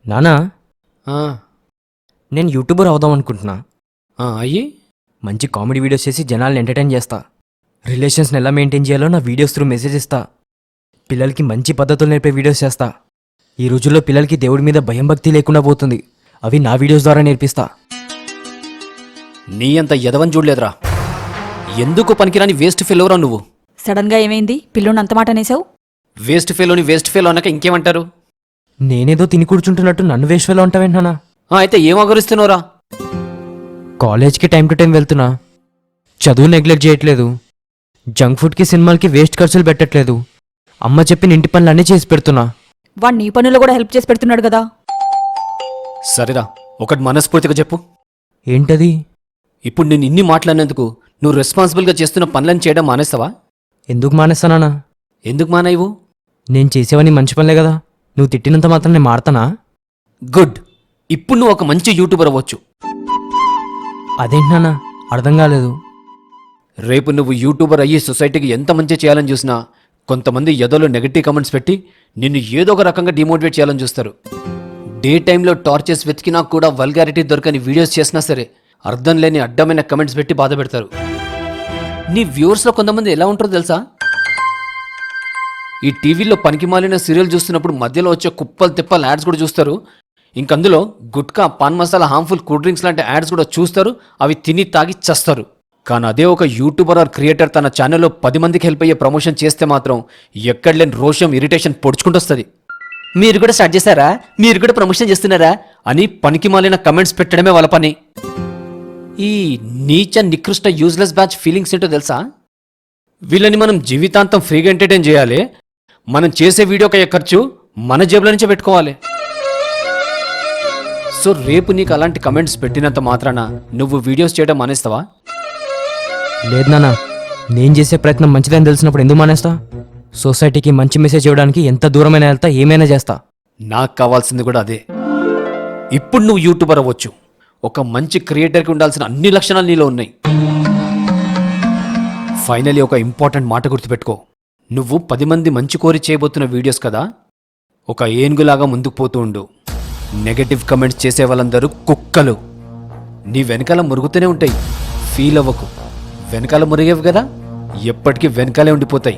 నానా, ఆ, నేను యూట్యూబర్ అవుదాం అనుకుంటున్నా. అయ్యి మంచి కామెడీ వీడియోస్ చేసి జనాల్ని ఎంటర్టైన్ చేస్తా. రిలేషన్స్ని ఎలా మెయింటైన్ చేయాలో నా వీడియోస్ త్రూ మెసేజ్ ఇస్తా. పిల్లలకి మంచి పద్ధతులు నేర్పే వీడియోస్ చేస్తా. ఈ రోజుల్లో పిల్లలకి దేవుడి మీద భయం భక్తి లేకుండా పోతుంది. అవి నా వీడియోస్ ద్వారా నేర్పిస్తా. నీ అంత ఎదవని చూడలేదురా. ఎందుకు పనికిరాని వేస్ట్ ఫెలోరా నువ్వు. సడన్ గా ఏమైంది? పిల్లోని అంత మాట అనేసావు? వేస్ట్ ఫెలో అన్నాక ఇంకేమంటారు? నేనేదో తిని కూర్చుంటున్నట్టు నన్ను వేశ్వలో ఉంటావేంటనా? అయితే ఏం అగరుస్తున్నావురా? కాలేజ్కి టైం టు టైం వెళ్తున్నా. చదువు నెగ్లెక్ట్ చేయట్లేదు. జంక్ ఫుడ్కి సినిమాలకి వేస్ట్ ఖర్చులు పెట్టట్లేదు. అమ్మ చెప్పిన ఇంటి పనులన్నీ చేసి పెడుతున్నా. వాడు నీ పనుల్లో కూడా హెల్ప్ చేసి పెడుతున్నాడు కదా. సరేరా, ఒకటి మనస్ఫూర్తిగా చెప్పు. ఏంటది? ఇప్పుడు నేను ఇన్ని మాట్లాడినందుకు నువ్వు రెస్పాన్సిబుల్గా చేస్తున్న పనులను చేయడం మానేస్తావా? ఎందుకు మానేస్తానా? ఎందుకు మానేవు? నేను చేసేవని మంచి పనులే కదా. నువ్వు తిట్టినంత మాత్రం నేను మారతానా? గుడ్. ఇప్పుడు నువ్వు ఒక మంచి యూట్యూబర్ అవ్వచ్చు. అదేంటి నాన్న, అర్థం కాలేదు. రేపు నువ్వు యూట్యూబర్ అయ్యి సొసైటీకి ఎంత మంచి చేయాలని చూసినా కొంతమంది ఎదలో నెగటివ్ కామెంట్స్ పెట్టి నిన్ను ఏదో ఒక రకంగా డిమోటివేట్ చేయాలని చూస్తారు. డే టైంలో టార్చర్స్ వెతికినా కూడా వల్గారిటీ దొరకని వీడియోస్ చేసినా సరే అర్థం లేని అడ్డమైన కమెంట్స్ పెట్టి బాధ పెడతారు. నీ వ్యూవర్స్లో కొంతమంది ఎలా ఉంటారో తెలుసా? ఈ టీవీలో పనికిమాలిన సీరియల్ చూస్తున్నప్పుడు మధ్యలో వచ్చే కుప్పలు తిప్పలు యాడ్స్ కూడా చూస్తారు. ఇంకందులో gutka, pan masala, harmful cool drinks లాంటి యాడ్స్ కూడా చూస్తారు. అవి తిని తాగి చస్తారు. కానీ అదే ఒక యూట్యూబర్ ఆర్ క్రియేటర్ తన ఛానల్లో 10 మందికి హెల్ప్ అయ్యే ప్రమోషన్ చేస్తే మాత్రం ఎక్కడ లేని రోషం, ఇరిటేషన్ పొడుచుకుంటూ వస్తుంది. మీరు కూడా స్టార్ట్ చేశారా? మీరు కూడా ప్రమోషన్ చేస్తున్నారా అని పనికిమాలిన కమెంట్స్ పెట్టడమే వాళ్ళ పని. ఈ నీచ నికృష్ట యూజ్లెస్ బ్యాచ్ ఫీలింగ్స్ ఏంటో తెలుసా? వీళ్ళని మనం జీవితాంతం ఫ్రీగా ఎంటర్టైన్ చేయాలి. మనం చేసే వీడియోకి అయ్యే ఖర్చు మన జేబుల నుంచే పెట్టుకోవాలి. సో రేపు నీకు అలాంటి కమెంట్స్ పెట్టినంత మాత్రాన నువ్వు వీడియోస్ చేయడం మానేస్తావా? లేదు నాన్న, నేను చేసే ప్రయత్నం మంచిదని తెలిసినప్పుడు ఎందుకు మానేస్తా? సొసైటీకి మంచి మెసేజ్ ఇవ్వడానికి ఎంత దూరమైనా వెళ్తా, ఏమైనా చేస్తా. నాకు కావాల్సింది కూడా అదే. ఇప్పుడు నువ్వు యూట్యూబర్ అవ్వచ్చు. ఒక మంచి క్రియేటర్కి ఉండాల్సిన అన్ని లక్షణాలు నీలో ఉన్నాయి. ఫైనలీ ఒక ఇంపార్టెంట్ మాట గుర్తుపెట్టుకో. నువ్వు 10 మంది మంచి కోరి చేయబోతున్న వీడియోస్ కదా, ఒక ఏనుగులాగా ముందుకు పోతూ ఉండు. నెగటివ్ కమెంట్స్ చేసే వాళ్ళందరూ కుక్కలు. నీ వెనకాల మురుగుతూనే ఉంటాయి. ఫీల్ అవ్వకు. వెనకాల మురిగేవి కదా, ఎప్పటికీ వెనకాలే ఉండిపోతాయి.